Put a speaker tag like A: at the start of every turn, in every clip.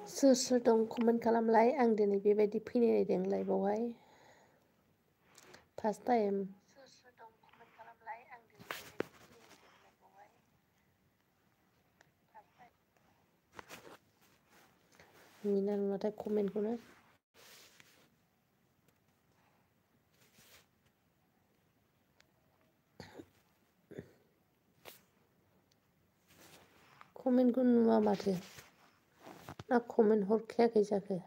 A: सोर सोर दं कमेन्ट खालामलाय आं दिनै बेबायदि फैनो नायदों लाइभआवहाय फार्स्ट टाइम नुयोना नुवाथाय कमेन्टखौनो कमेन्टखौ नुवा माथो ना कमेन्ट हरखायाखै जाखो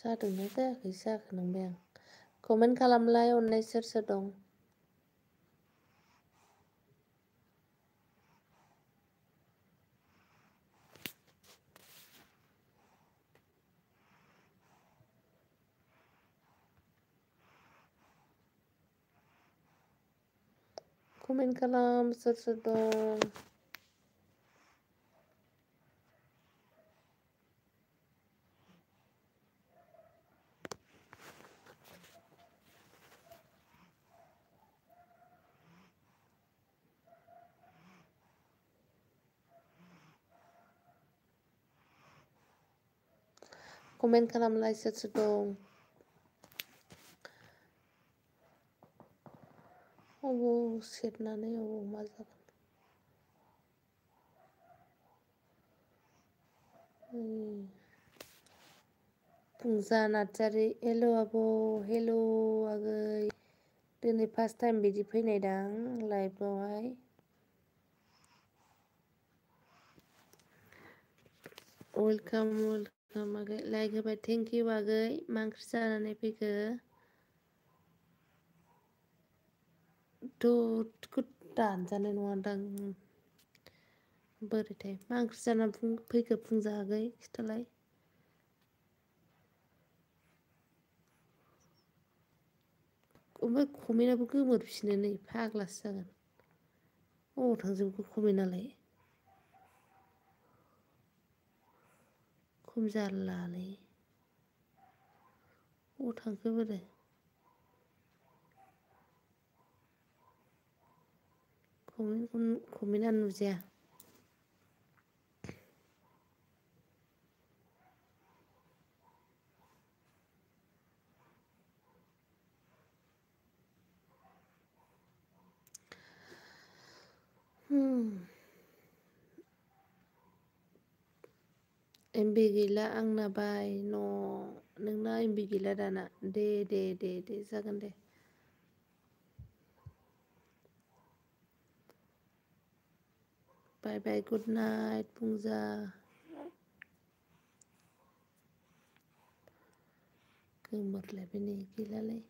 A: जादोंना जायाखै जाखो नंबाय आं कमेन्ट खालामलाय अननाय सोर सोर दं कमेन्ट खालाम सोर सोर दं कमेन्ट खालामलाय सोर सोर दं अबाव सेरनानै अबाव मा जागोन फुंजा नार्जारि हेल' आब' हेल' आगै दिनै फार्स्ट टाइम बिदि फैनायदां लाइभआवहाय वेलकाम वेलकाम आगै लाइक होबाय थेंक इउ आगै मा ओंख्रि जानानै फैखो थ' दानजानाय नङादां बोरैथाय मा ओंख्रि जानानै फैखो फुंजा आगै खिथालाय ओमफ्राय कमेन्टआबो गोमोरफिनो नै फाग्लासो जागोन अबाव थांजोबखो कमेन्टआलाय खम जारलालै अबाव थांखो बोरो कमेन्टआ नुजाया एमबि गैला आंना बाय नोंना एमबि गैला दाना दे जागोन दे बाय बाय गुड नाइट फुंजा गोमोरलायबाय नै गैलालै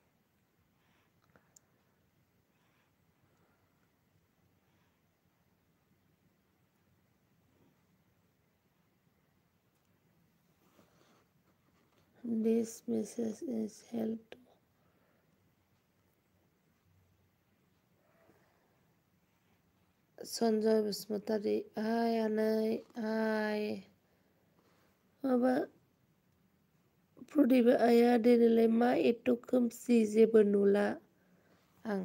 A: This message is held Sanjay Basumatary हाय आनै हाय माबा प्रदीप आइया दिनैलाय मा एथ' खोमसि जेबो नुला आं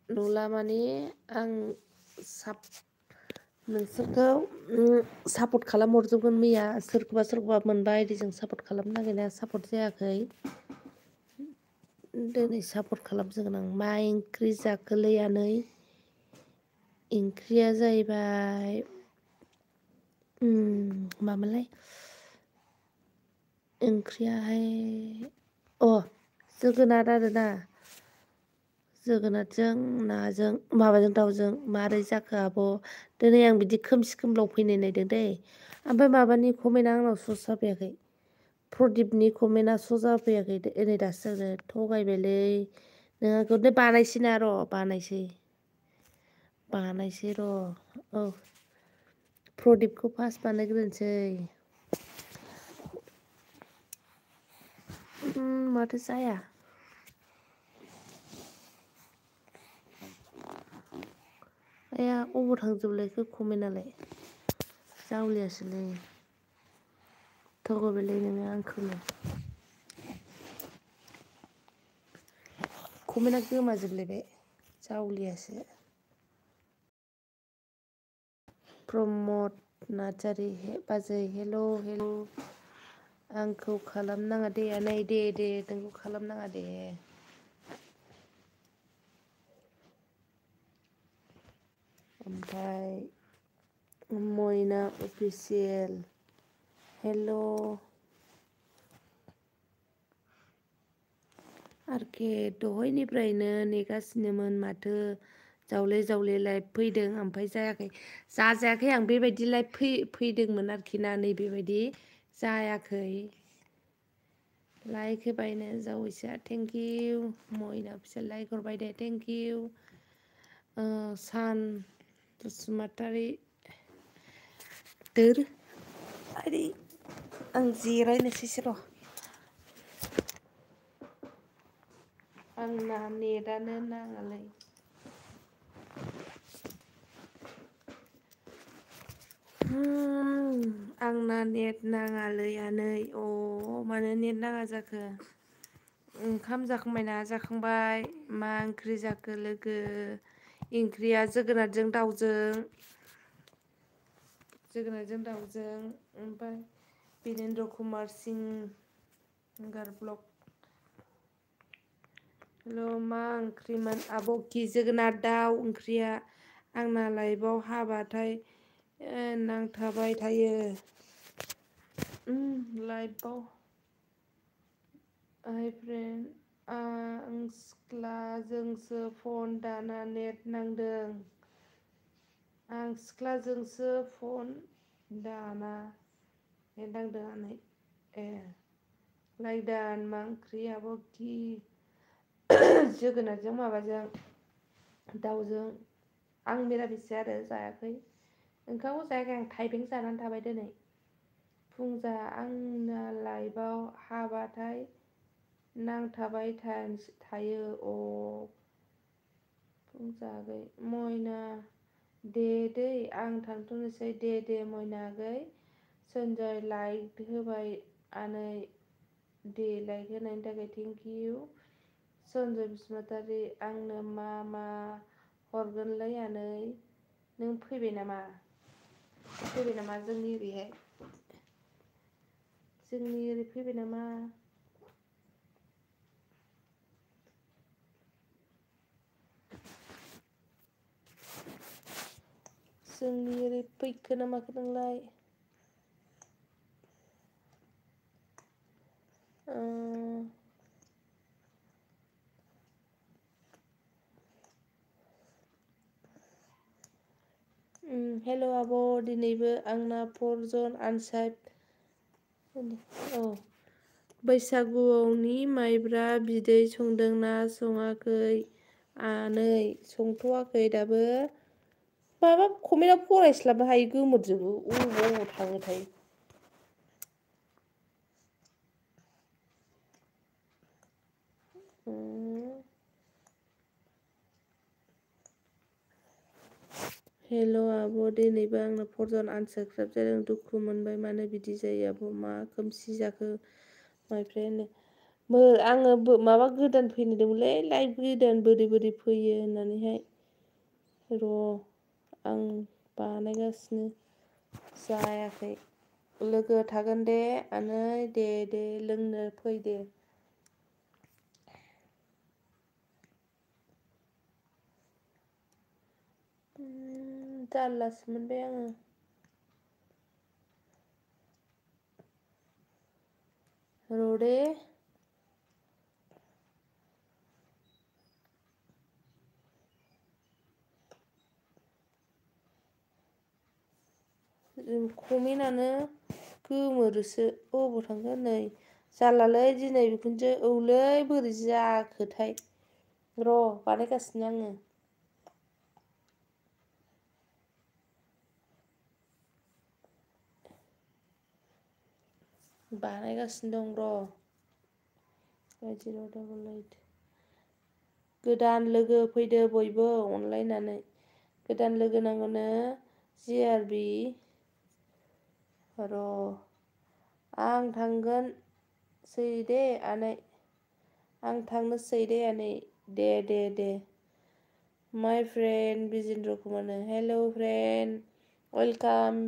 A: नुला माने आं नोंसोरखौ सापर्ट खालामहरजोबगोन मैया सोरखौबा मोनबाय जों सापर्ट खालामनो नागिरनाया सापर्ट जायाखै दिनै सापर्ट खालामसिगोन आं मा ओंख्रि जाखोलै आनै ओंख्रिया जाहैबाय मामोनलाय ओंख्रियाहाय जोगोनार आरोना जोगोनारजों नाजों माबाजों दाउजों मारै जाखो आब' दिनै आं बिदि खोमसि खोमलाव फैनाय नायदों दै ओमफ्राय माबानि कमेन्टआ आंनाव स' जाफैयाखै प्रदीपनि कमेन्टआ स' जाफैयाखै नै दासो जादों थगायबायलै नोंखौ बानायसैना र' बानायसै र' औ प्रदीपखौ फार्स्ट बानायग्रोनोसै माथो जाया आया अबाव थांजोबलायखो कमेन्टआलाय जावलियासैलै थगायबायलै नोङो आंखौनो कमेन्टआ गोमाजोबलायबाय जावलियासो प्रमद नार्जारि बाजै हेल' आंखौ खालामनाङा दे आनै दे नोंखौ खालामनाङा दे ओमफ्राय मयना अफिसियेल हेल' आरोखि दहायनिफ्रायनो नेगासिनोमोन माथो जावले लाइभ फैदों ओमफ्राय जायाखै जायाखै आं बेबायदि लाइभ फैदोंमोन आरोखि ना नै बेबायदि जायाखै लाइक होबायनो जावैसोआ थेंक इउ मयना बिसोर लाइक हरबाय दे थेंक इउ सान बसुमतारी दोर आरै आं जिरायनोसैसो र' आंना नेटानो नाङालै आंना नेट नाङालै आनै मानो नेट नाङा जाखो ओंखाम जाखांबायना जाखांबाय मा ओंख्रि जाखो लोगो ओंख्रिया जोगोनारजों दाउजों ओमफ्राय बिरेन्द्र कुमार सिंगार ब्लक हेल' मा ओंख्रिमोन आब'खि जोगोनार दाउ ओंख्रिया आंना लाइफआव हाबाथाय नांथाबाय थायो लाइफआव हाय फ्रेन्ड आं सिख्लाजोंसो फन दाना नेट नांदों आं सिख्लाजोंसो फन दाना नेट नांदों आनै लायदान मा ओंख्रि आब'खि जोगोनारजों माबाजों दाउजों आं मिरामिससो आरो जायाखै ओंखामखौ जायाखै आं थाइबें जानानै थाबाय दिनै फुंजा आंना लाइफआव हाबाथाय नांथाबाय थायो बुंजागै मयना दे दै आं थांथ'नोसै दे मयना आगै सनजय लाइक होबाय आनै दे लाइक होनायनि थाखाय थेंक इउ सनजय बसुमतारी आंनो मा हरगोनलै आनै नों फैबाय नामा जोंनि ओरैहाय जोंनि ओरै फैबाय नामा जोंनि ओरै फैखो ना माखो नोंलाय हेल' आब' दिनैबो आंना 4 जन आनसार्ड बैसागुआवनि माइब्रा बिदै संदोंना सङाखै आनै संथ'वाखै दाबो माबा कमेन्टआव फरायस्लाबनो हायै गोमोरजोबो अबाव थाङोथाय हेल' आब' दिनैबो आंना 4 जन आनसाबस्क्राइब जादों दुखु मोनबाय मानो बिदि जायो आब' मा खोमसि जाखो माइ फ्रेन्ड आङो माबा गोदान फैनोदोंमोनलै लाइभ गोदान बोरै फैयो होननानैहाय र' आं बानायगासिनो जायाखै लोगो थागोन दे आनै दे लोंनो फै दे जारलासो मोनबाय आङो र'दे कमेन्टआनो गोमोरोसो अबाव थांखो नै जारलालै दिनै बिखुनजो औलै बोरै जाखोथाय र' बानायगासिनो आङो बानायगासिनो दं र' गोदान लोगो फैदो बयबो अनलायनानै गोदान लोगो नांगौनो JRB र' आं थांगोनसै दे आनै आं थांनोसै दे आनै दे माय फ्रेन्ड बिजेन्द्र कुमारनो हेल' फ्रेन्ड वेलकाम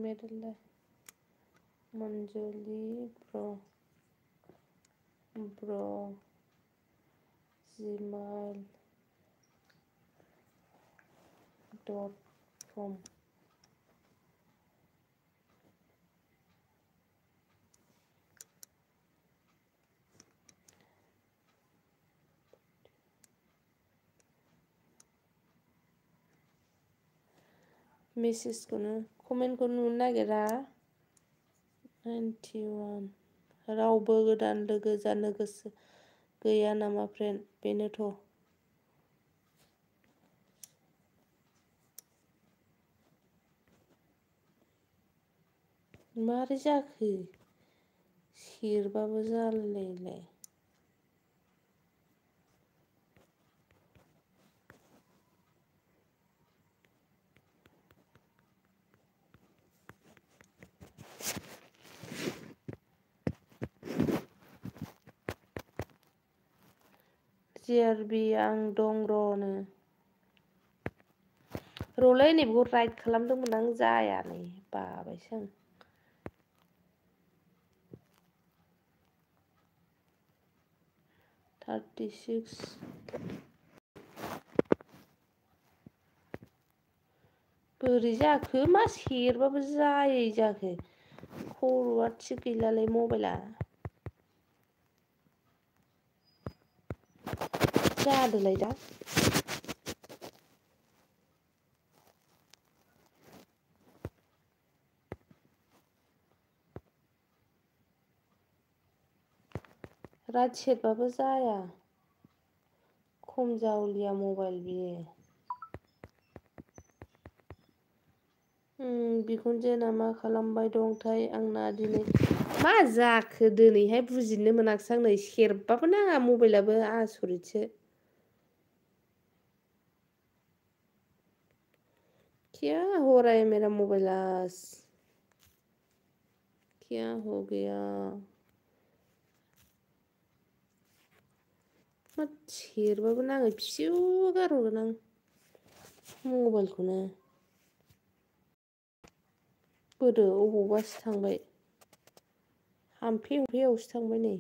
A: मेरला मनजलि ब्र जिमाइल .com मेसेजखौनो कमेन्टखौनो नुनो नागिरा 91 रावबो गोदान लोगो जानो गोसो गैया नामा फ्रेन्ड? बेनोथ'। मारै जाखो? सेरबाबो जालायलाय। जिआरबि आं दं र'नो। र'लै नैबेखौ राइट खालामदोंमोन आं जाया नै बाबायसो आं। $36 बोरै जाखो? मा सेरबाबो जायै जाखो? खर'आ थिग गैलालै मबाइला। जादोलाय दा? राइट सेरबाबो जाया। खम जावलिया मबाइल बियो। बिखुनजोना मा खालामबाय दंथाय आंना दिनै मा जाखो दिनैहाय बुजिनो मोनाखिसै आं नै सेरबाबो नाङा मबाइलाबो आसरितसो। क्या हो रहा है मेरा मोबाइल आज? क्या हो गया? मा सेरबाबो नाङै फिउ गारहरगोन आं मबाइलखौनो। बोरो अबावबासो थांबाय। हामफे हमफेयावसो थांबाय नै।